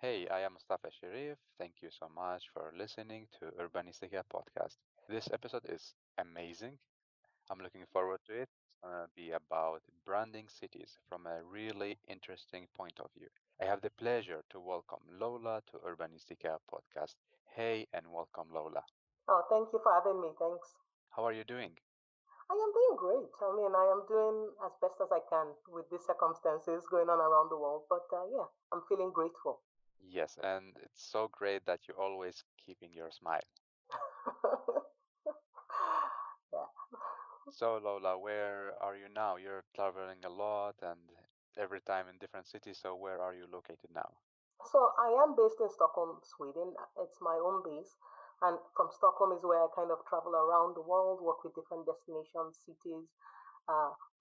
Hey, I am Mustafa Sharif. Thank you so much for listening to Urbanistica podcast. This episode is amazing. I'm looking forward to it. It's gonna be about branding cities from a really interesting point of view. I have the pleasure to welcome Lola to Urbanistica podcast. Hey, and welcome, Lola. Oh, thank you for having me. Thanks. How are you doing? I am doing great. I am doing as best as I can with these circumstances going on around the world. But yeah, I'm feeling grateful. Yes, and it's so great that you're always keeping your smile. Yeah. So, Lola, where are you now? You're traveling a lot and every time in different cities. So, where are you located now? So I am based in Stockholm, Sweden. It's my own base. And from Stockholm is where I kind of travel around the world, work with different destinations, cities,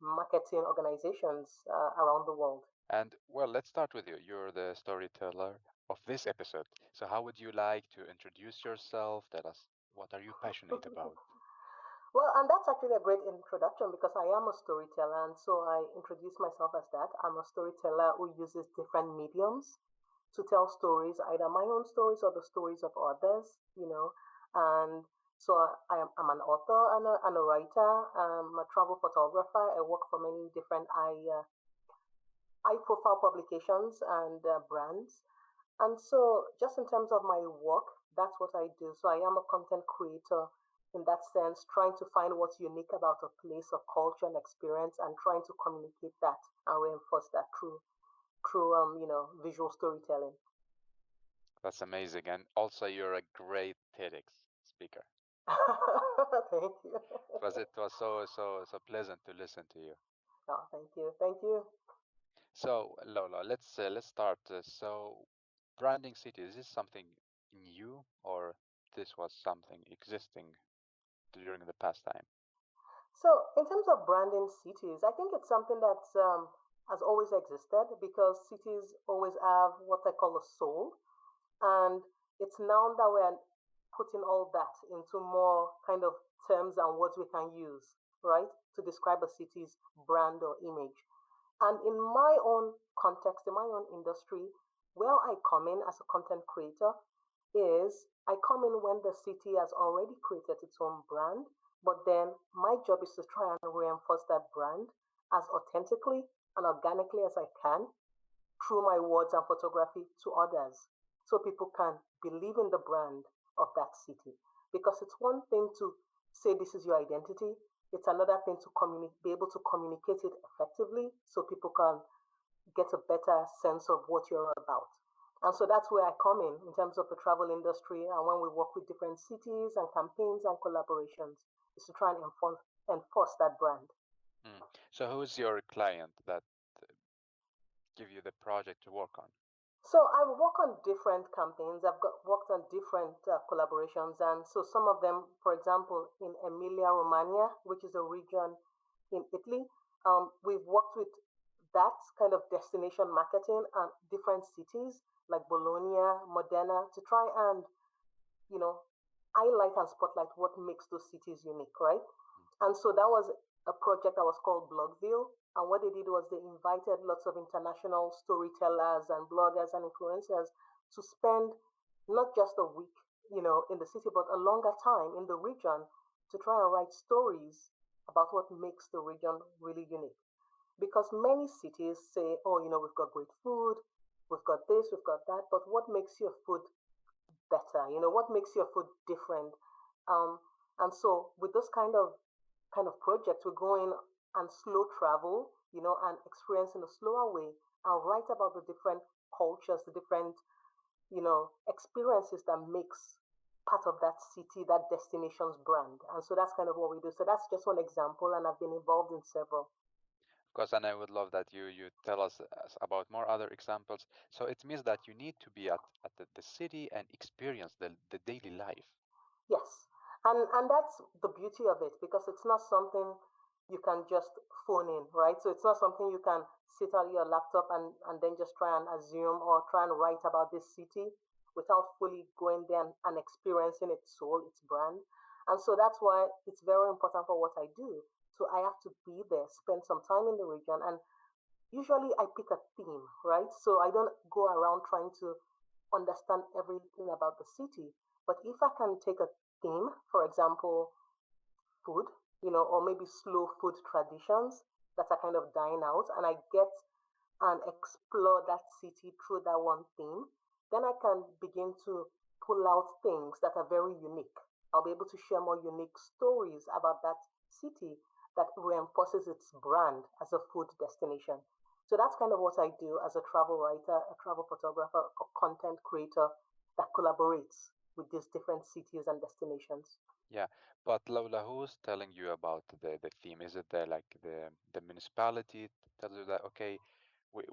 marketing organizations around the world. And well, let's start with you. You're the storyteller of this episode. So, how would you like to introduce yourself? Tell us what are you passionate about? Well, and that's actually a great introduction because I am a storyteller, and so I introduce myself as that. I'm a storyteller who uses different mediums to tell stories, either my own stories or the stories of others. And so I'm an author and a writer. I'm a travel photographer. I work for many different high profile publications and brands. And so, just in terms of my work, that's what I do. So, I am a content creator in that sense, trying to find what's unique about a place of culture and experience and trying to communicate that and reinforce that through visual storytelling. That's amazing. And also, you're a great TEDx speaker. Thank you. It was so pleasant to listen to you. Oh, thank you. Thank you. So, Lola, let's start. So, branding cities, is this something new or this was something existing during the past time? So, in terms of branding cities, I think it's something that has always existed because cities always have what I call a soul. And it's now that we're putting all that into more kind of terms and words we can use, right, to describe a city's brand or image. And in my own context, in my own industry, where I come in as a content creator is I come in when the city has already created its own brand, but then my job is to try and reinforce that brand as authentically and organically as I can through my words and photography to others so people can believe in the brand of that city. Because it's one thing to say this is your identity, it's another thing to be able to communicate it effectively so people can get a better sense of what you're about. And so that's where I come in terms of the travel industry. And when we work with different cities and campaigns and collaborations, is to try and enforce that brand. Mm. So, who is your client that uh, give you the project to work on? So I work on different campaigns. I've got worked on different collaborations, and so some of them, for example, in Emilia Romagna, which is a region in Italy, we've worked with that kind of destination marketing and different cities like Bologna, Modena, to try and you know highlight and spotlight what makes those cities unique, right? Mm. And so that was a project that was called Blogville. And what they did was they invited lots of international storytellers and bloggers and influencers to spend not just a week in the city, but a longer time in the region to try and write stories about what makes the region really unique. Because many cities say, oh, we've got great food, we've got this, we've got that, but what makes your food better? What makes your food different? Um, and so with those kind of projects, we go in and slow travel and experience in a slower way and write about the different cultures, the different experiences that makes part of that city, that destination's brand. And so that's kind of what we do. So that's just one example, and I've been involved in several. Of course, and I would love that you tell us about more other examples. So it means that you need to be at the city and experience the daily life. Yes. And that's the beauty of it because it's not something you can just phone in, right? So it's not something you can sit on your laptop and then just try and assume or try and write about this city without fully going there and experiencing its soul, its brand. And so that's why it's very important for what I do. So I have to be there, spend some time in the region, and usually I pick a theme, right? So I don't go around trying to understand everything about the city. But if I can take a theme, for example, food, or maybe slow food traditions that are kind of dying out, and I get and explore that city through that one theme, then I can begin to pull out things that are very unique. I'll be able to share more unique stories about that city that reinforces its brand as a food destination. So that's kind of what I do as a travel writer, a travel photographer, a content creator that collaborates with these different cities and destinations. Yeah, but Lola, who's telling you about the theme? Is it the like the municipality tells you that okay,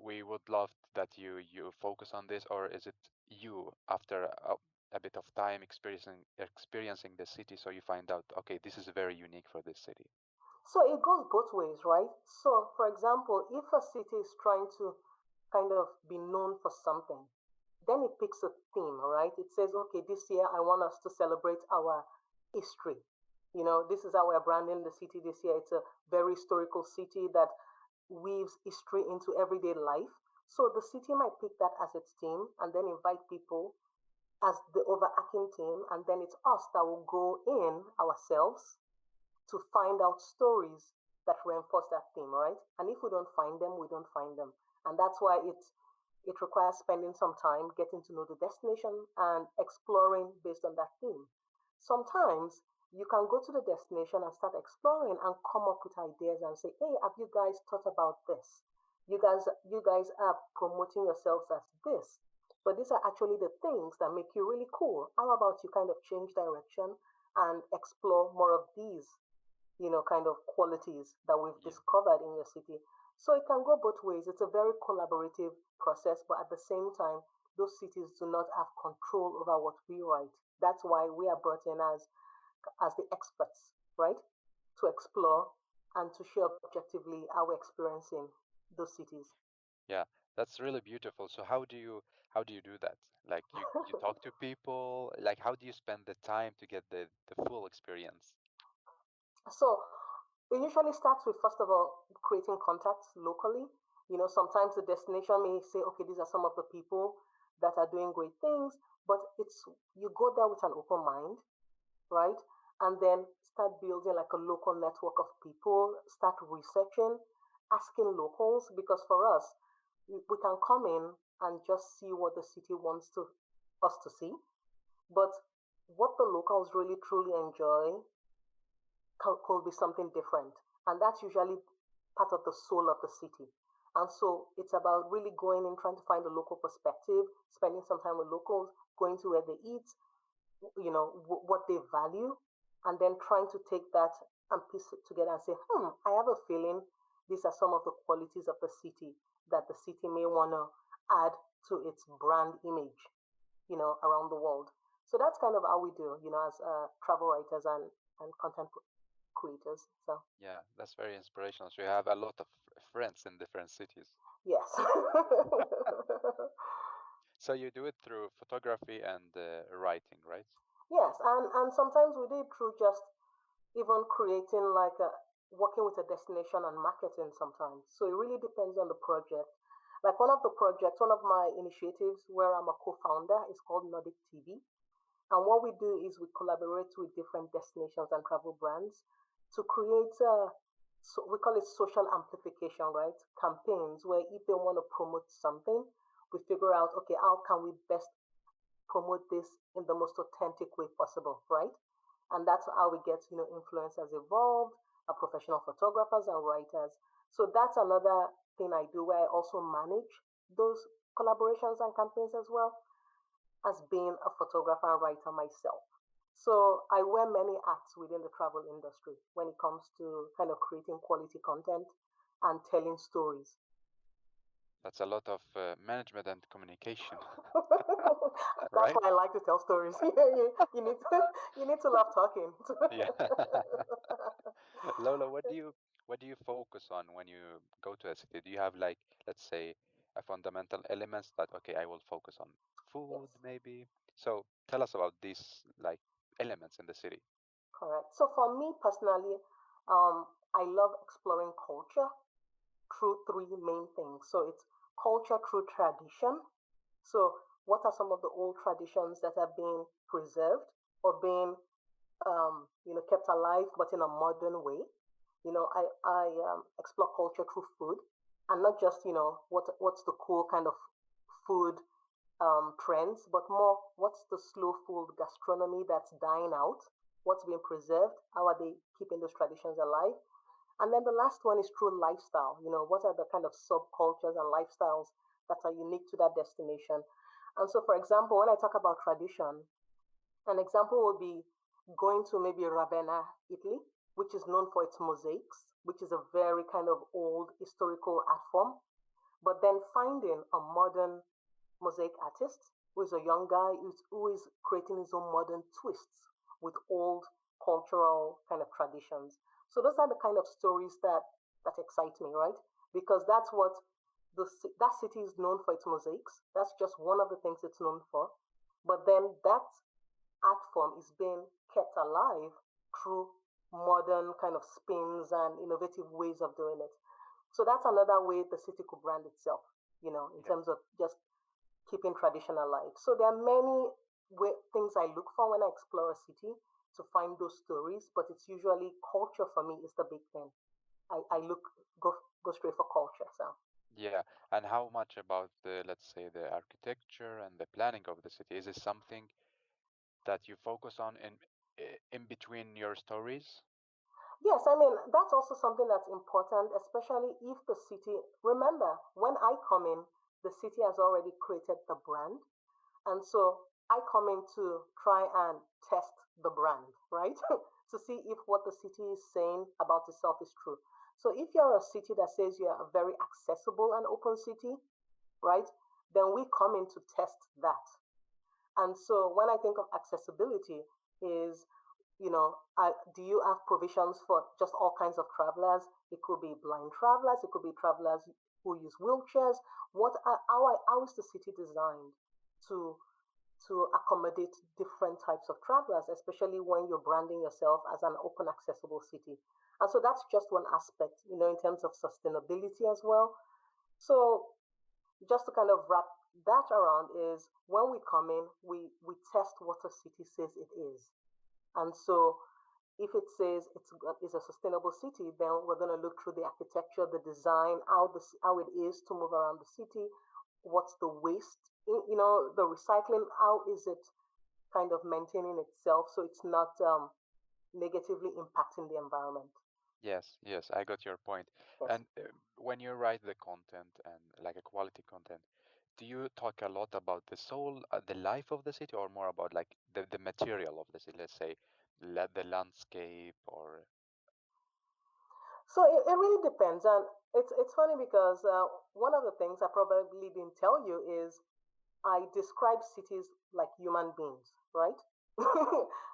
we would love that you focus on this, or is it you after a bit of time experiencing the city, so you find out okay, this is very unique for this city? So it goes both ways, right? So, for example, if a city is trying to kind of be known for something, then it picks a theme, right? It says, okay, this year I want us to celebrate our history. This is how we're branding the city this year. It's a very historical city that weaves history into everyday life. So the city might pick that as its theme and then invite people as the overarching theme, and then it's us that will go in ourselves to find out stories that reinforce that theme, right? And if we don't find them, we don't find them. And that's why it requires spending some time getting to know the destination and exploring based on that theme. Sometimes you can go to the destination and start exploring and come up with ideas and say, hey, have you guys thought about this? You guys are promoting yourselves as this. But these are actually the things that make you really cool. How about you kind of change direction and explore more of these kind of qualities that we've Yeah. discovered in your city. So it can go both ways. It's a very collaborative process, but at the same time, those cities do not have control over what we write. That's why we are brought in as the experts, right? To explore and to share objectively how we're experiencing those cities. Yeah, that's really beautiful. So how do you do that? Like you talk to people, like how do you spend the time to get the full experience? So it usually starts with, first of all, creating contacts locally. Sometimes the destination may say, okay, these are some of the people that are doing great things, but it's you go there with an open mind, right? And then start building like a local network of people, start researching, asking locals, because for us, we can come in and just see what the city wants to us to see, but what the locals really truly enjoy could be something different. And that's usually part of the soul of the city. And so it's about really going in, trying to find a local perspective, spending some time with locals, going to where they eat, what they value, and then trying to take that and piece it together and say, I have a feeling these are some of the qualities of the city that the city may want to add to its brand image, around the world. So that's kind of how we do, as travel writers and content creators. So, Yeah, that's very inspirational. So you have a lot of friends in different cities. yes. So you do it through photography and writing, right? Yes, and sometimes we do it through just even creating like working with a destination and marketing sometimes. So it really depends on the project. Like one of my initiatives where I'm a co-founder is called Nordic TV. And what we do is we collaborate with different destinations and travel brands to create, so we call it social amplification, right? Campaigns where if they want to promote something, we figure out, okay, how can we best promote this in the most authentic way possible, right? And that's how we get, influencers involved, professional photographers and writers. So that's another thing I do where I also manage those collaborations and campaigns as well as being a photographer and writer myself. So I wear many hats within the travel industry when it comes to kind of creating quality content and telling stories. That's a lot of management and communication, That's right? why I like to tell stories. You need to, you need to love talking. Yeah. Lola, what do you focus on when you go to a city? Do you have like, let's say, a fundamental elements that okay, I will focus on Yes, food maybe. So tell us about these like elements in the city. correct. So for me personally, I love exploring culture through three main things. So it's culture through tradition. So what are some of the old traditions that are being preserved or being kept alive, but in a modern way. I explore culture through food, and not just what's the cool kind of food trends, but more what's the slow food gastronomy that's dying out, what's being preserved, how are they keeping those traditions alive, and then the last one is true lifestyle. What are the kind of subcultures and lifestyles that are unique to that destination? And so, for example, when I talk about tradition, an example would be going to maybe Ravenna, Italy, which is known for its mosaics, which is a very kind of old historical art form, but then finding a modern mosaic artist who is a young guy who is creating his own modern twists with old cultural kind of traditions. So those are the kind of stories that excite me, right? Because that's what that city is known for its mosaics. That's just one of the things it's known for. But then that art form is being kept alive through modern kind of spins and innovative ways of doing it. So that's another way the city could brand itself, in Yeah. terms of just keeping tradition alive. So there are many things I look for when I explore a city to find those stories, but it's usually culture for me is the big thing. I Mhm. look go straight for culture. So Yeah. And how much about the, let's say, the architecture and the planning of the city? Is it something that you focus on in between your stories? yes, I mean that's also something that's important, especially if the city. Remember, when I come in, the city has already created the brand. And so I come in to try and test the brand, right? To see if what the city is saying about itself is true. So if you're a city that says you're a very accessible and open city, right, then we come in to test that. And so when I think of accessibility, is do you have provisions for just all kinds of travelers? It could be blind travelers, it could be travelers who use wheelchairs. How is the city designed to accommodate different types of travelers, especially when you're branding yourself as an open, accessible city. And so that's just one aspect, in terms of sustainability as well. So just to kind of wrap that around is when we come in, we test what a city says it is. And so if it says it's a sustainable city, then we're going to look through the architecture, the design, how it is to move around the city, what's the waste, the recycling, how is it kind of maintaining itself so it's not negatively impacting the environment. Yes, yes, I got your point. Yes. And when you write the content and like a quality content, do you talk a lot about the soul, the life of the city, or more about like the material of the city? Let's say the landscape or. So it really depends, and it's funny because one of the things I probably didn't tell you is I describe cities like human beings, right?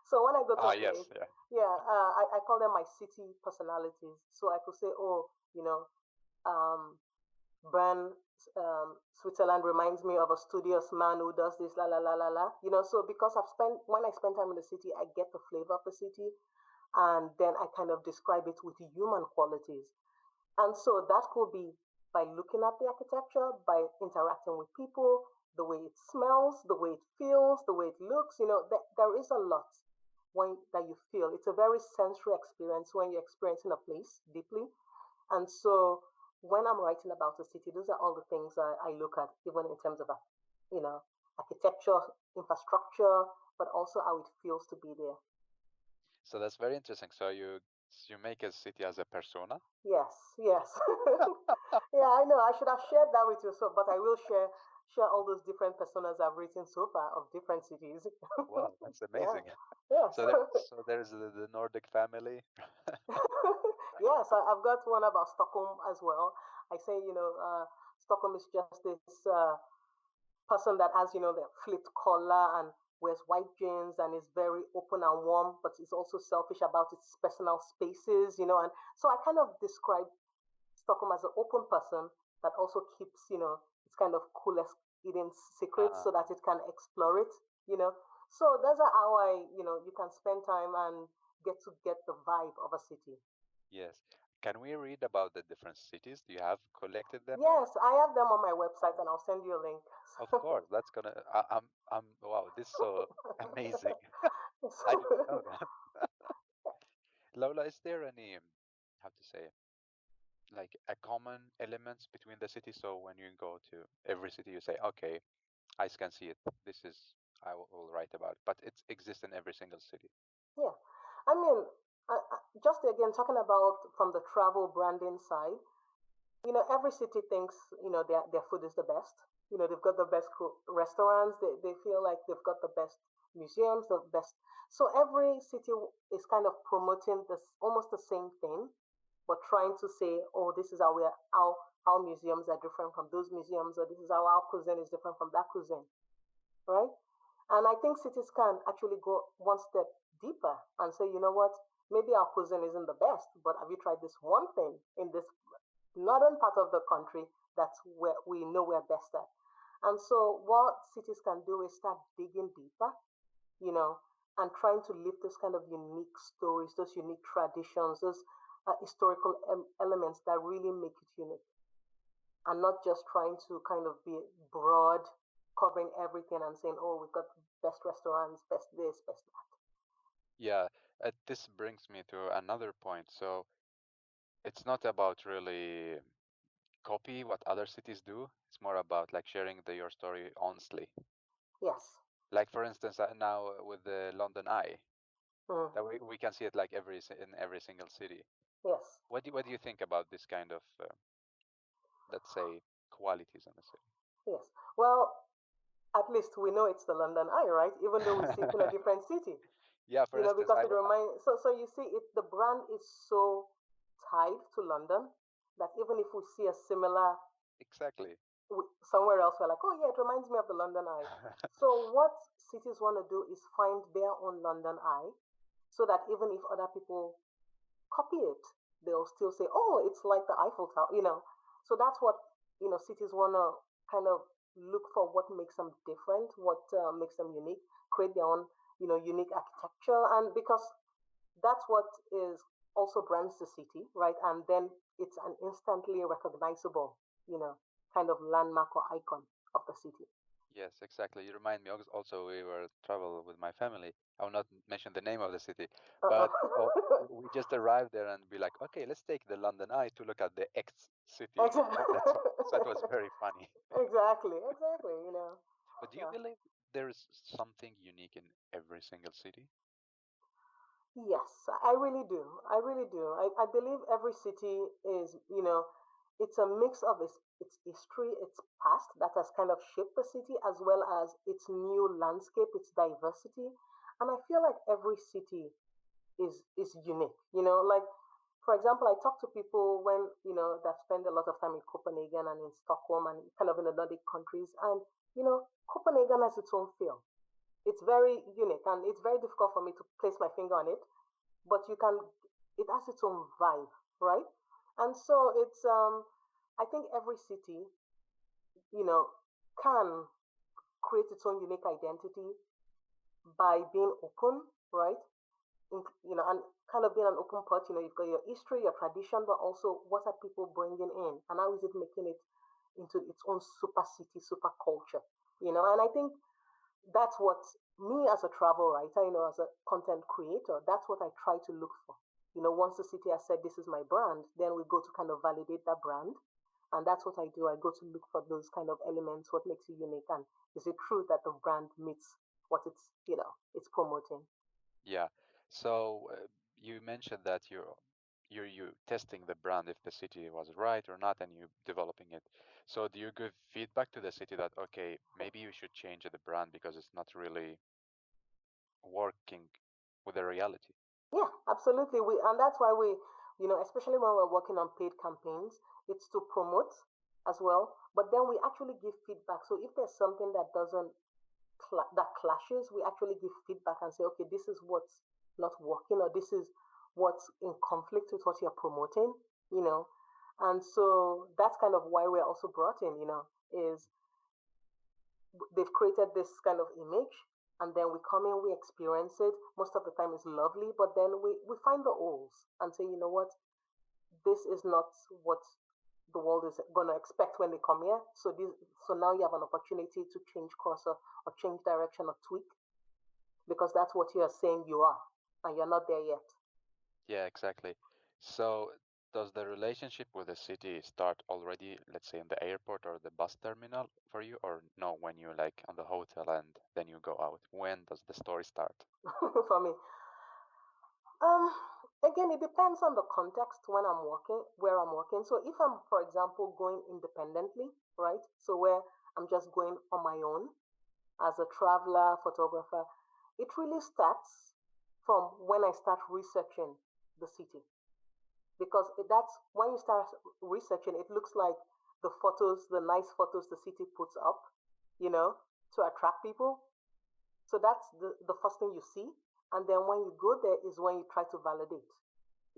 So when I go to Ah, a place, yes, yeah. yeah, I call them my city personalities. So I could say, oh, um, Bern, Switzerland reminds me of a studious man who does this, la la la la la. So because when I spend time in the city, I get the flavor of the city, and then I kind of describe it with human qualities. And so that could be by looking at the architecture, by interacting with people, the way it smells, the way it feels, the way it looks. There is a lot that you feel. It's a very sensory experience when you're experiencing a place deeply. And so when I'm writing about a city, those are all the things I look at, even in terms of, you know, architecture, infrastructure, but also how it feels to be there. So that's very interesting. So you make a city as a persona. Yes, yes. Yeah, I know. I should have shared that with you, so but I will share all those different personas I've written so far of different cities. Wow, that's Yeah. amazing. Yes. So there's the Nordic family. Yes, I've got one about Stockholm as well. I say, Stockholm is just this person that has, the flipped collar and wears white jeans and is very open and warm, but is also selfish about its personal spaces, and so I kind of describe Stockholm as an open person that also keeps, its kind of coolest hidden secrets so Ah, that it can explore it, you know. So those are how you can spend time and get to get the vibe of a city. yes. Can we read about the different cities? Do you have collected them or? Yes, I have them on my website, and I'll send you a link. Of course, that's gonna. Wow, this is so amazing. I didn't know that. Lola, is there any, how to say, like a common elements between the cities? So when you go to every city, you say, okay, I can see it. This is I will write about it, but it exists in every single city. Yeah, I mean, just again talking about from the travel branding side, every city thinks, their food is the best. They've got the best restaurants. They feel like they've got the best museums, the best. So every city is kind of promoting this almost the same thing, but trying to say, oh, this is how we are, how museums are different from those museums, or this is how our cuisine is different from that cuisine, right? And I think cities can actually go one step deeper and say, you know what, maybe our cuisine isn't the best, but have you tried this one thing in this northern part of the country that's where we know we're best at? And so what cities can do is start digging deeper, you know, and trying to lift those kind of unique stories, those unique traditions, those historical elements that really make it unique, and not just trying to kind of be broad, covering everything and saying, oh, we've got best restaurants, best this, best that. Yeah, this brings me to another point. So it's not about really copy what other cities do. It's more about like sharing your story honestly. Yes. Like for instance, now with the London Eye, Mm. that we can see it like in every single city. Yes. What do you think about this kind of let's say qualities in the Yes. Well, at least we know it's the London Eye, right? Even though we see it in a city? different city, Yeah, for instance, because it reminds. So you see, the brand is so tied to London that even if we see a similar exactly. somewhere else, we're like, oh yeah, it reminds me of the London Eye. So what cities want to do is find their own London Eye, so that even if other people copy it, they'll still say, oh, it's like the Eiffel Tower. So that's what, cities want to kind of look for, what makes them different, what makes them unique, create their own, unique architecture. And because that's what is also brands the city, right? And then it's an instantly recognizable, you know, kind of landmark or icon of the city. Yes, exactly. You remind me also we were travel with my family. I will not mention the name of the city, Uh-uh. but we just arrived there and be like, okay, let's take the London Eye to look at the X city. exactly. That's all. So it was very funny. exactly. But do you Yeah. believe there is something unique in every single city? Yes, I really do. I really do. I believe every city is, it's a mix of its history, its past that has kind of shaped the city, as well as its new landscape, its diversity. And I feel like every city is unique. Like for example, I talk to people when that spend a lot of time in Copenhagen and in Stockholm and kind of in the Nordic countries, and Copenhagen has its own feel. It's very unique, and it's very difficult for me to place my finger on it, but it has its own vibe, right? And so I think every city, you know, can create its own unique identity by being open, right? And kind of being an open pot. You've got your history, your tradition, but also what are people bringing in, and how is it making it into its own super city, super culture? And I think that's what me as a travel writer, as a content creator, that's what I try to look for. Once the city has said this is my brand, then we go to kind of validate that brand. And that's what I do. I go to look for those kind of elements, what makes it unique, and is it true that the brand meets what it's promoting? Yeah. So you mentioned that you testing the brand if the city was right or not, and you developing it. So do you give feedback to the city that okay, maybe you should change the brand because it's not really working with the reality? Yeah, absolutely. And that's why especially when we're working on paid campaigns, it's to promote as well. But then we actually give feedback. So if there's something that doesn't that clashes, we actually give feedback and say, okay, this is what's not working, or this is what's in conflict with what you're promoting, you know. And so that's kind of why we're also brought in, is they've created this kind of image, and then we come in, we experience it. Most of the time it's lovely, but then we find the holes and say, you know what, this is not what the world is going to expect when they come here. So now you have an opportunity to change course or change direction or tweak because that's what you are saying you are, and you're not there yet. Yeah, exactly. So does the relationship with the city start already, let's say in the airport or the bus terminal for you, or no, when you're like on the hotel and then you go out? When does the story start? For me, um, again, it depends on the context when I'm working, where I'm working. So if I'm, for example, going independently, right? So where I'm just going on my own as a traveler, photographer, it really starts from when I start researching the city. Because that's when you start researching, it looks like the photos, the nice photos the city puts up, you know, to attract people. So that's the first thing you see. And then when you go there is when you try to validate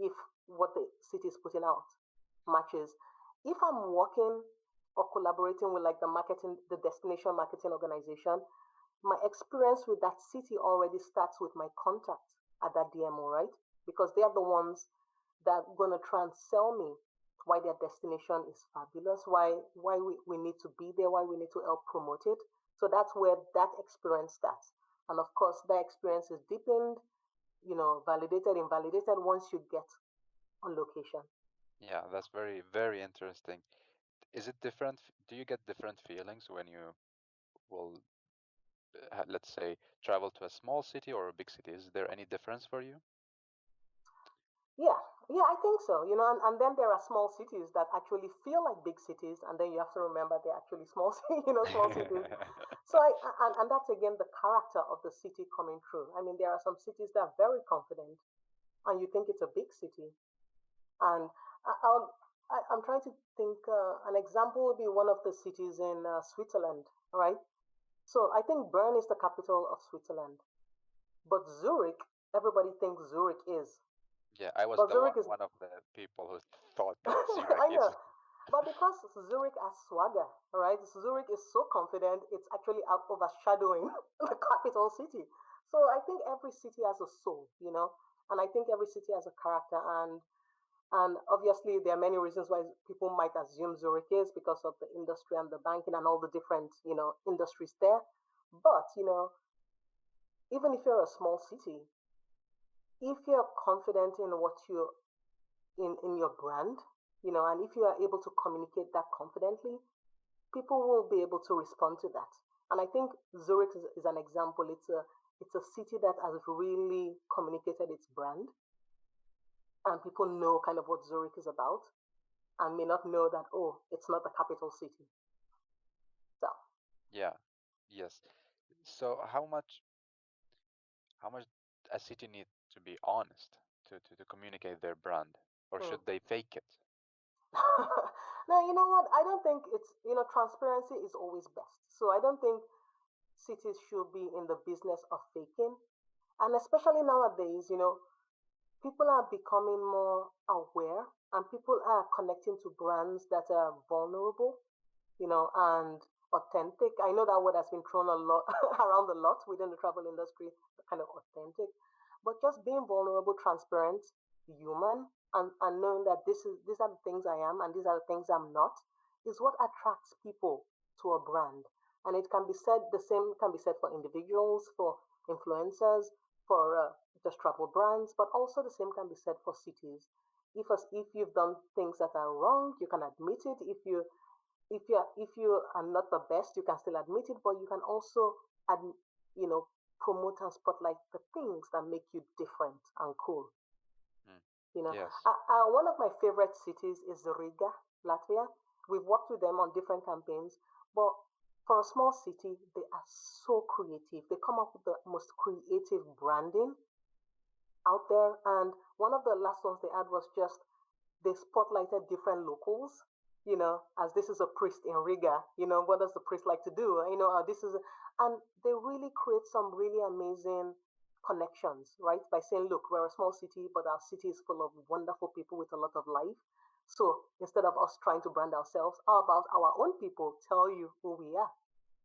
if what the city is putting out matches. If I'm working or collaborating with like the marketing, the destination marketing organization, my experience with that city already starts with my contact at that DMO, right? Because they are the ones that are going to try and sell me why their destination is fabulous, why we need to be there, why we need to help promote it. So that's where that experience starts. And of course, that experience is deepened, validated, invalidated once you get on location. Yeah, that's very, very interesting. Is it different? Do you get different feelings when you will, let's say, travel to a small city or a big city? Is there any difference for you? Yeah, yeah, I think so. And then there are small cities that actually feel like big cities, and then you have to remember they're actually small, small cities. So and that's again the character of the city coming through. I mean, there are some cities that are very confident, and you think it's a big city. And I'm trying to think. An example would be one of the cities in Switzerland, right? So I think Bern is the capital of Switzerland, but Zurich, everybody thinks Zurich is, Yeah, I was but the Zurich one is. one of the people who thought that Zurich I is. know. But because Zurich has swagger, right? Zurich is so confident, it's actually out overshadowing the capital city. So I think every city has a soul, and I think every city has a character. And obviously, there are many reasons why people might assume Zurich is because of the industry and the banking and all the different, industries there. But, even if you're a small city, if you're confident in what you in your brand, and if you are able to communicate that confidently, people will be able to respond to that. And I think Zurich is an example. It's a city that has really communicated its brand, and people know kind of what Zurich is about, and may not know that it's not the capital city. So Yeah, yes. So how much a city need to be honest to communicate their brand, or hmm. should they fake it? Now you know what? I don't think it's transparency is always best. So I don't think cities should be in the business of faking, and especially nowadays, people are becoming more aware and people are connecting to brands that are vulnerable, and authentic. I know that word has been thrown a lot around a lot within the travel industry, kind of authentic, but just being vulnerable, transparent, human, and knowing that these are the things I am and these are the things I'm not is what attracts people to a brand. And it can be said, the same can be said for individuals, for influencers, for just travel brands, but also the same can be said for cities. If you've done things that are wrong, you can admit it. If you are not the best, you can still admit it, but you can also ad, you know promote and spotlight the things that make you different and cool. Mm. You know, Yes, one of my favorite cities is Riga, Latvia. We've worked with them on different campaigns, but for a small city, they are so creative. They come up with the most creative branding out there. And one of the last ones they had was just they spotlighted different locals. As this is a priest in Riga, what does the priest like to do? This is, and they really create some really amazing connections, right? By saying, look, we're a small city, but our city is full of wonderful people with a lot of life. So instead of us trying to brand ourselves, how about our own people tell you who we are?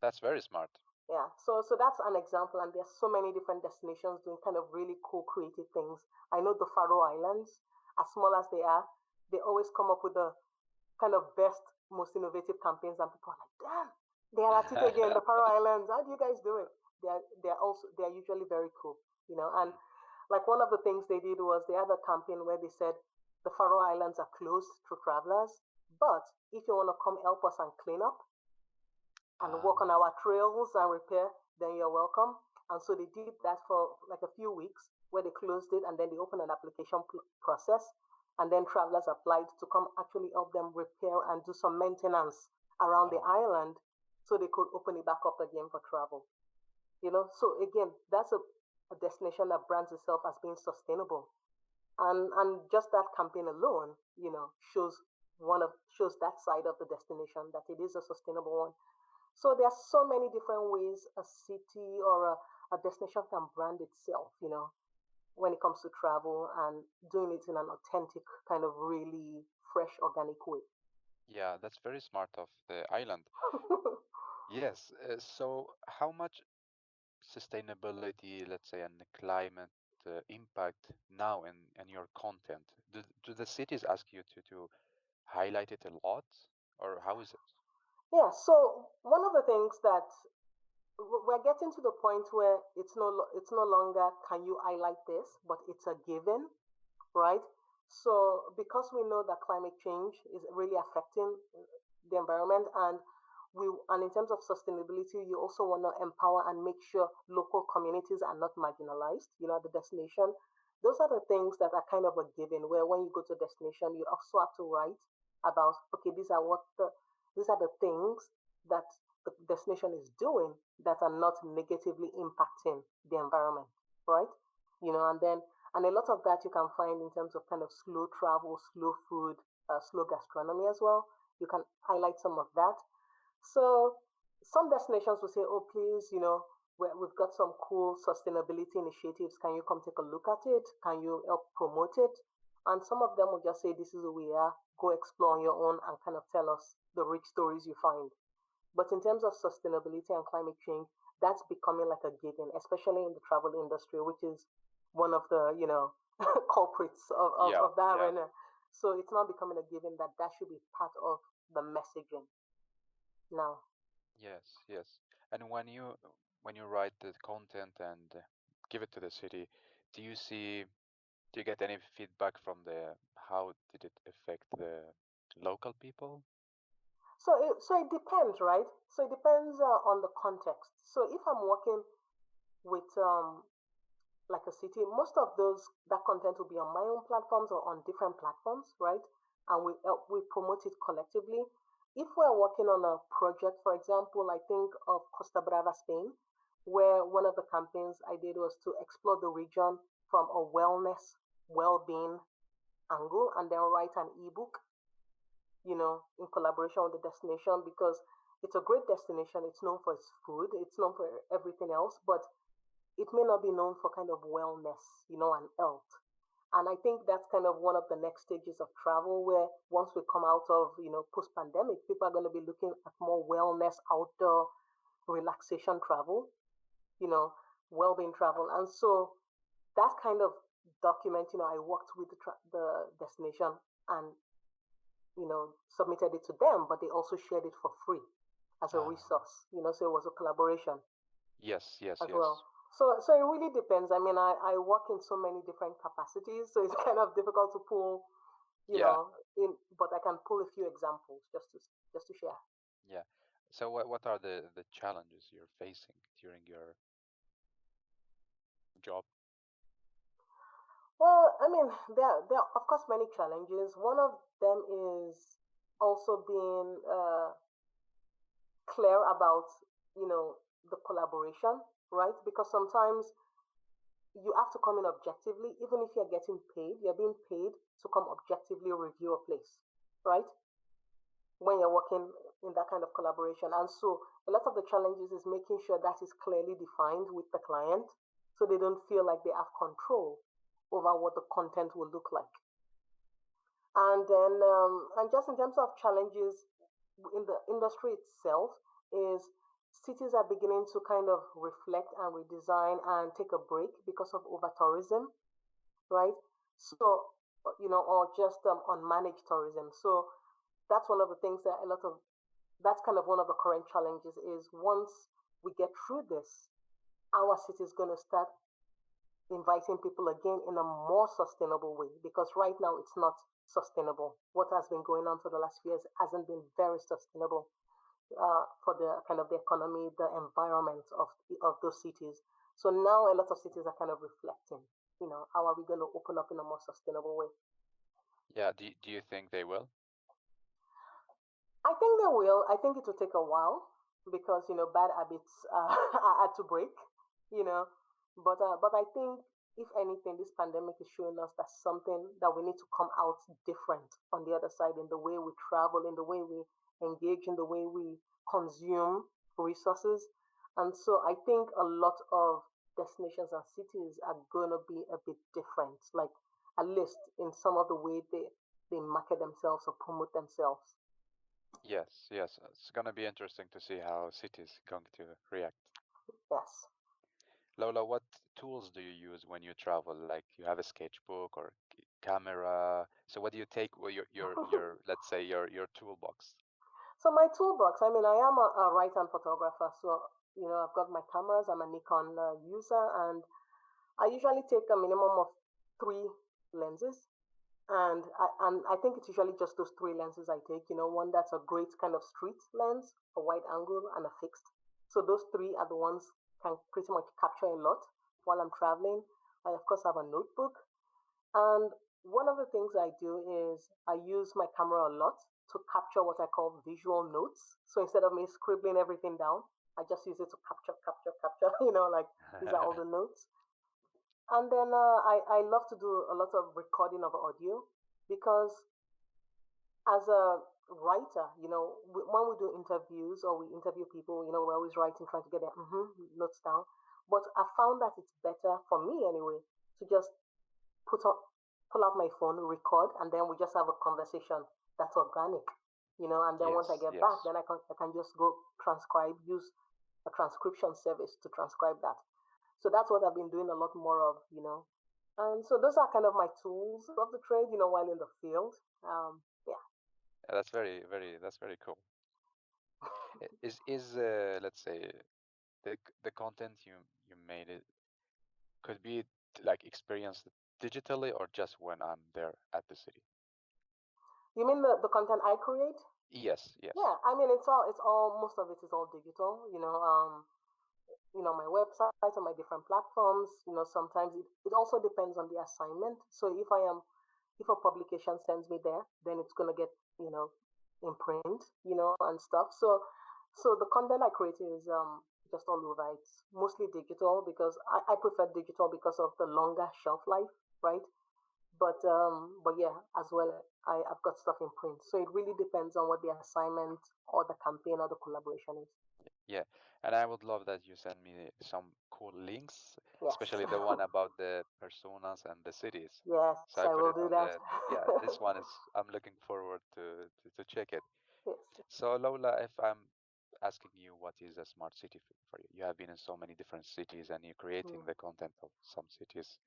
that's very smart. Yeah, so that's an example, and there's so many different destinations doing kind of really cool, creative things. I know the Faroe Islands, as small as they are, they always come up with the kind of best, most innovative campaigns, and people are like, damn, they're at it again, the Faroe Islands. How do you guys do it? They're usually very cool, and Mm. like one of the things they did was they had a campaign where they said the Faroe Islands are closed to travelers, but if you want to come help us and clean up and Ah, work on our trails and repair, then you're welcome. And so they did that for like a few weeks where they closed it and then they opened an application process. And then travelers applied to come actually help them repair and do some maintenance around the oh, island so they could open it back up again for travel. So again, that's a destination that brands itself as being sustainable. And just that campaign alone, shows that side of the destination that it is a sustainable one. So there are so many different ways a city or a destination can brand itself, when it comes to travel and doing it in an authentic, kind of really fresh, organic way. yeah, that's very smart of the island. Yes. So, how much sustainability, let's say, and the climate impact now in your content? Do the cities ask you to highlight it a lot, or how is it? Yeah, so one of the things that we're getting to the point where it's no longer can you highlight this, but it's a given, right? So because we know that climate change is really affecting the environment, and in terms of sustainability, you also want to empower and make sure local communities are not marginalized, at the destination. Those are the things that are kind of a given, where when you go to a destination, you also have to write about, okay, these are the things that the destination is doing that are not negatively impacting the environment, right? And a lot of that you can find in terms of kind of slow travel, slow food, slow gastronomy as well. You can highlight some of that. So some destinations will say, oh, please, we've got some cool sustainability initiatives. Can you come take a look at it? Can you help promote it? And some of them will just say, this is who we are. Go explore on your own and kind of tell us the rich stories you find. But in terms of sustainability and climate change, that's becoming like a given, especially in the travel industry, which is one of the, culprits Yeah, of that yeah, arena. So it's now becoming a given that that should be part of the messaging now. yes, yes. And when you write the content and give it to the city, do you see do you get any feedback from the how did it affect the local people? So it depends, right? So it depends on the context. So if I'm working with like a city, most of those that content will be on my own platforms or on different platforms, right? And we promote it collectively. If we're working on a project, for example, I think of Costa Brava, Spain, where one of the campaigns I did was to explore the region from a wellness, well-being angle, and then write an ebook, in collaboration with the destination because it's a great destination. It's known for its food. It's known for everything else, but it may not be known for kind of wellness, and health. And I think that's kind of one of the next stages of travel where once we come out of, post pandemic, people are going to be looking at more wellness, outdoor relaxation travel, you know, well being travel. And so that kind of document, I worked with the destination and, submitted it to them, but they also shared it for free as a Ah, resource, so it was a collaboration yes, yes, as yes. well. So it really depends. I mean, I work in so many different capacities, so it's kind of difficult to pull, Yeah, but I can pull a few examples just to share. yeah. So what are the challenges you're facing during your job? Well, I mean, there are of course many challenges. One of them is also being clear about, the collaboration, right? Because sometimes you have to come in objectively, even if you're getting paid, you're being paid to come objectively review a place, right? When you're working in that kind of collaboration. And so a lot of the challenges is making sure that is clearly defined with the client so they don't feel like they have control over what the content will look like. And then, and just in terms of challenges in the industry itself, is cities are beginning to kind of reflect and redesign and take a break because of over tourism, right? So or just unmanaged tourism. So that's one of the things that that's kind of one of the current challenges is once we get through this, our city is going to start inviting people again in a more sustainable way because right now it's not sustainable. What has been going on for the last few years hasn't been very sustainable for the kind of the economy, the environment of those cities. So now a lot of cities are kind of reflecting, how are we going to open up in a more sustainable way? Yeah, do you think they will? I think they will. I think it will take a while because bad habits are hard to break. You know, but I think if anything, this pandemic is showing us that something that we need to come out different on the other side in the way we travel, in the way we engage, in the way we consume resources, and so I think a lot of destinations and cities are going to be a bit different. Like at least in some of the way they market themselves or promote themselves. Yes, yes. It's gonna be interesting to see how cities going to react. Yes. Lola, what tools do you use when you travel? Like you have a sketchbook or camera. So what do you take? Well, your let's say your toolbox. So my toolbox, I mean, I am a right-hand photographer, so I've got my cameras. I'm a Nikon user, and I usually take a minimum of three lenses, and I think it's usually just those three lenses I take. One that's a great kind of street lens, a wide angle, and a fixed. So those three are the ones can pretty much capture a lot while I'm traveling. I of course have a notebook, and one of the things I do is I use my camera a lot to capture what I call visual notes. So instead of me scribbling everything down, I just use it to capture, like these are all the notes. And then I love to do a lot of recording of audio because as a writer, when we do interviews or we interview people, we're always writing, trying to get their notes down. But I found that it's better for me anyway to just put up, pull out my phone, record, and then we just have a conversation that's organic, and then once I Yes, get back, yes. then I can just go transcribe, use a transcription service to transcribe that. So that's what I've been doing a lot more of. And so those are kind of my tools of the trade, while in the field. Yeah. That's that's very cool. Is let's say the content you made it could be like experienced digitally or just when I'm there at the city? You mean the content I create? Yes, yes. Yeah, I mean it's all most of it is all digital. My website or my different platforms. Sometimes it also depends on the assignment. So if a publication sends me there, then it's gonna get, in print, and stuff. So the content I create is just all over. It's mostly digital because I prefer digital because of the longer shelf life, right? But yeah, as well I've got stuff in print. So it really depends on what the assignment or the campaign or the collaboration is. Yeah, and I would love that you send me some cool links, Yes. especially the one about the personas and the cities. Yes, So I I put will it do on that. the, yeah, this one is, I'm looking forward to check it. Yes. So Lola, if I'm asking you what is a smart city for you, you have been in so many different cities and you're creating Hmm. the content of some cities.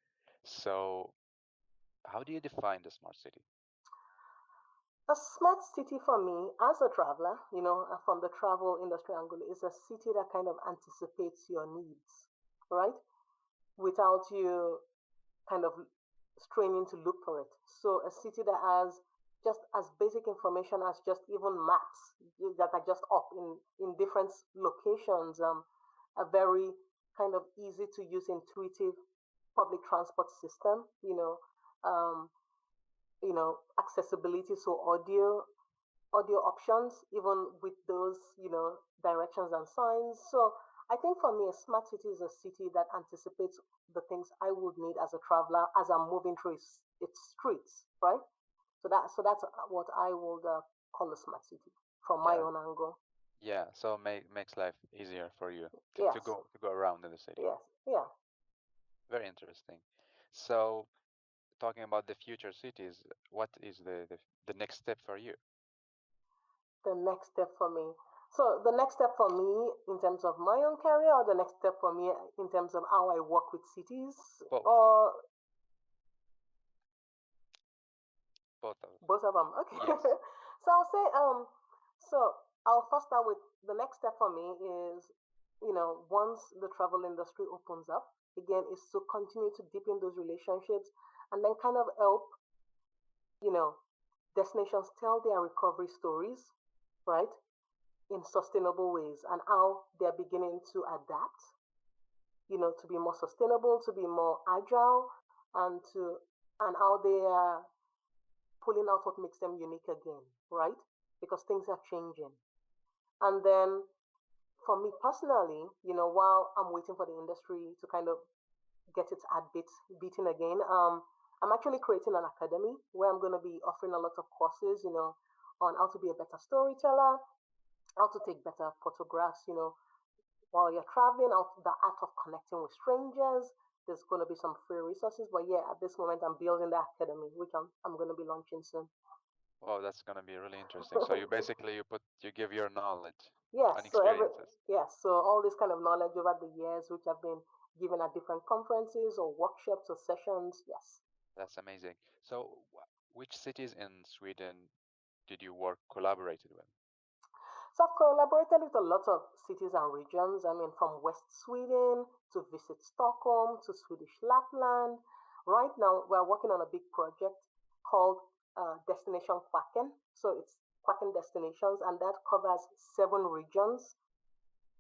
So how do you define the smart city? A smart city for me, as a traveler, from the travel industry angle, is a city that kind of anticipates your needs, right? Without you kind of straining to look for it. So a city that has just as basic information as just even maps that are just up in different locations, a very kind of easy to use, intuitive public transport system, um, accessibility, so audio options, even with those, directions and signs. So I think for me, a smart city is a city that anticipates the things I would need as a traveler as I'm moving through its streets, right? So that's what I would call a smart city from my Yeah, own angle. yeah. So makes life easier for you Yes, to go around in the city. yes, yeah. Very interesting. So talking about the future cities, what is the next step for you? The next step for me. So the next step for me in terms of my own career, or the next step for me in terms of how I work with cities, Both. or Both of Both of them. Okay. yes. So I'll say, so I'll first start with the next step for me is, once the travel industry opens up, again, is to continue to deepen those relationships and then kind of help, you know, destinations tell their recovery stories, right, in sustainable ways and how they're beginning to adapt, to be more sustainable, to be more agile, and how they are pulling out what makes them unique again, right? Because things are changing. And then for me personally, while I'm waiting for the industry to kind of get its heartbeat beating again, I'm actually creating an academy where I'm going to be offering a lot of courses, on how to be a better storyteller, how to take better photographs, while you're traveling, out the art of connecting with strangers. There's going to be some free resources, but yeah, at this moment, I'm building the academy, which I'm going to be launching soon. Oh, that's gonna be really interesting. So you basically you give your knowledge and Yes, so experiences. all this kind of knowledge over the years, which I've been given at different conferences or workshops or sessions. Yes. That's amazing. So which cities in Sweden did you work collaborated with? So I've collaborated with a lot of cities and regions. I mean, from West Sweden to visit Stockholm to Swedish Lapland. Right now, we're working on a big project called Destination Quacken. So it's Quacken Destinations, and that covers 7 regions,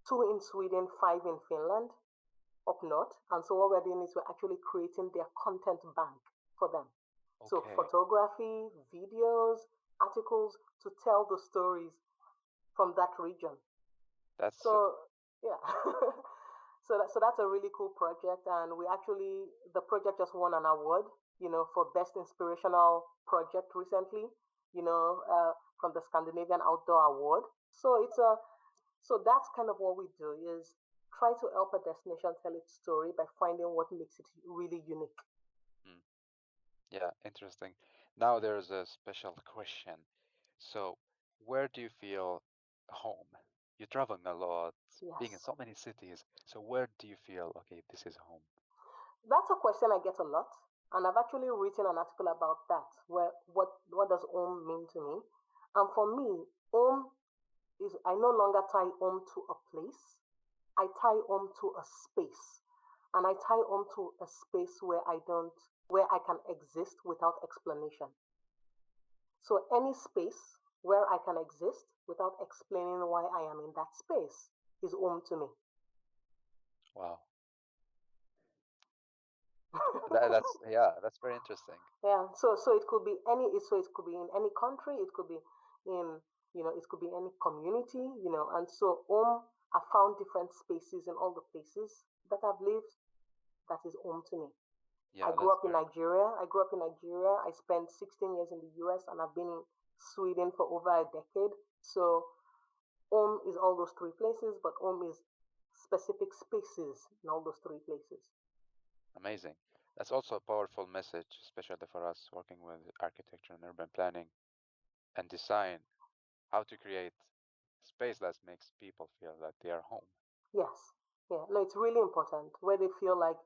two in Sweden, five in Finland, up north. And so what we're doing is we're actually creating their content bank for them. So Okay, photography, videos, articles to tell the stories from that region. that's So yeah, so that's a really cool project, and we actually the project just won an award, for best inspirational project recently, from the Scandinavian Outdoor Award. So that's kind of what we do is try to help a destination tell its story by finding what makes it really unique. mm, yeah, interesting. Now there's a special question. So where do you feel home? You're traveling a lot, being in Yes. so many cities. So where do you feel, okay, this is home? That's a question I get a lot, and I've actually written an article about that. Where what does home mean to me? And for me, home is I no longer tie home to a place. I tie home to a space, and I tie home to a space where I can exist without explanation. So any space where I can exist without explaining why I am in that space is home to me. Wow. That's yeah, that's very interesting. Yeah, so it could be it could be in any country, it could be in it could be any community, and so I found different spaces in all the places that I've lived that is home to me. I Yeah, grew that's up in very Nigeria. I grew up in Nigeria. I spent 16 years in the US and I've been in Sweden for over a decade. So home is all those three places, but home is specific spaces in all those three places. amazing. That's also a powerful message, especially for us working with architecture and urban planning and design, how to create space that makes people feel that they are home. Yes. Yeah. No, it's really important where they feel like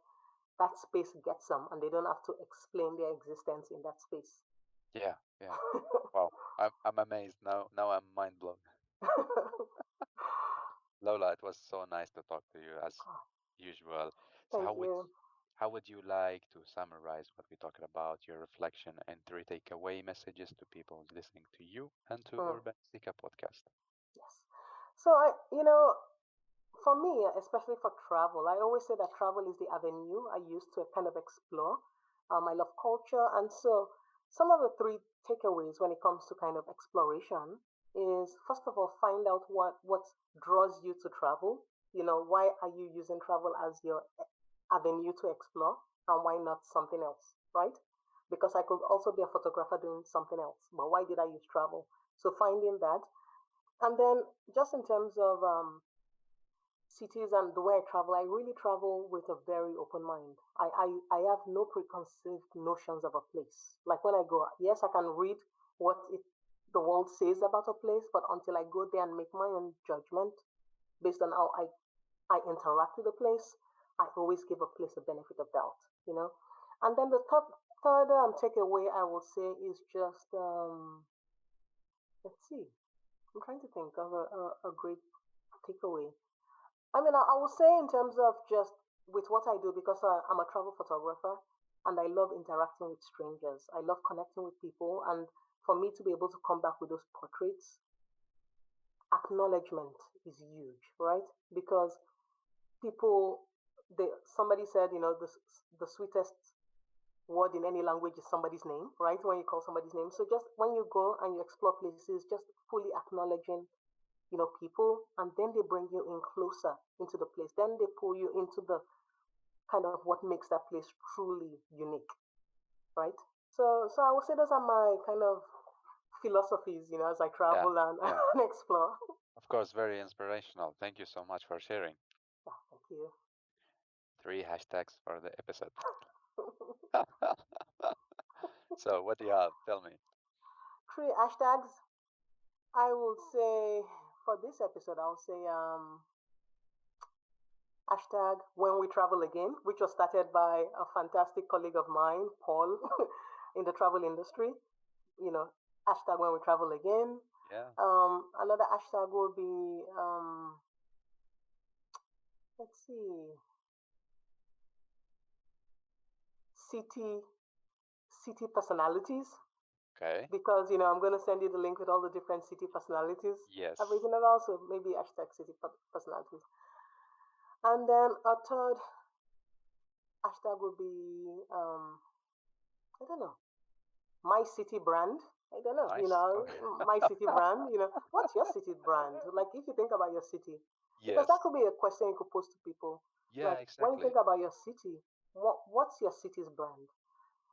that space gets them and they don't have to explain their existence in that space. Yeah, yeah. Wow. I'm amazed now. Now I'm mind blown. Lola, it was so nice to talk to you as usual. So Thank you. how would you like to summarize what we talked about, your reflection and three takeaway messages to people listening to you and to Mm, Urbanistica podcast? yes. So for me, especially for travel, I always say that travel is the avenue I use to kind of explore. I love culture, and so some of the three takeaways when it comes to kind of exploration is first of all, find out what draws you to travel. Why are you using travel as your avenue to explore, and why not something else, right? Because I could also be a photographer doing something else, but why did I use travel? So finding that, and then just in terms of cities and the way I travel, I really travel with a very open mind. I have no preconceived notions of a place. Like when I go, yes, I can read what the world says about a place, but until I go there and make my own judgment based on how I interact with the place, I always give a place a benefit of doubt. And then the third Third takeaway I would say is just let's see. I'm trying to think of a great takeaway. I mean, I would say in terms of just with what I do because I'm a travel photographer and I love interacting with strangers. I love connecting with people, and for me to be able to come back with those portraits, acknowledgement is huge, right? Because people, somebody said, the sweetest word in any language is somebody's name, right? When you call somebody's name. So just when you go and you explore places, just fully acknowledging, people, and then they bring you in closer into the place. Then they pull you into the kind of what makes that place truly unique, right? So I would say those are my kind of philosophies, as I Yeah, travel and, yeah. and explore. Of course, very inspirational. Thank you so much for sharing. Yeah, thank you. 3 hashtags for the episode. So, what do you have? Tell me. Three hashtags. I would say for this episode, I'll say hashtag when we travel again, which was started by a fantastic colleague of mine, Paul, in the travel industry. You know, hashtag when we travel again. Yeah, Another hashtag will be let's see, city city personalities, okay. because I'm going to send you the link with all the different city personalities I've Yes. written about. So maybe hashtag city personalities, and then a third hashtag would be I don't know, my city brand. I don't know, Nice. Okay. my city brand. What's your city brand? Like, if you think about your city, because that Yes. could be a question you could pose to people. Yeah, Like, when you exactly. think about your city, what's your city's brand?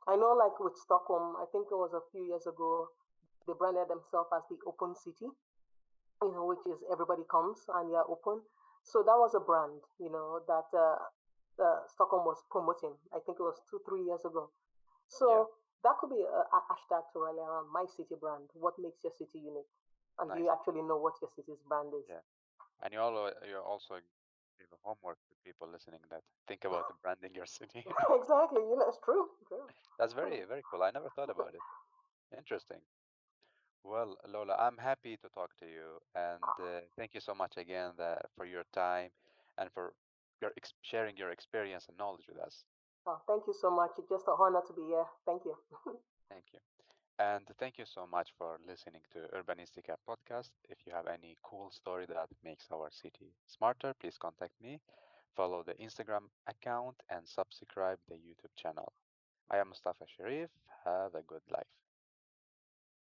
I know, like with Stockholm, I think it was a few years ago, they branded themselves as the open city, which is everybody comes and you're open. So that was a brand, that Stockholm was promoting. I think it was 2, 3 years ago. Yeah, So that could be a hashtag to rally around my city brand. What makes your city unique? And do you nice. actually know what your city's brand is? Yeah. And you also give a homework to people listening that think about the branding your city. Exactly. It's true. True. That's very, very cool. I never thought about it. Interesting. Well, Lola, I'm happy to talk to you, and thank you so much again for your time and for sharing your experience and knowledge with us. Oh, thank you so much. It's just an honor to be here. Thank you. Thank you. And thank you so much for listening to Urbanistica podcast. If you have any cool story that makes our city smarter, please contact me. Follow the Instagram account and subscribe the YouTube channel. I am Mustafa Sharif. Have a good life.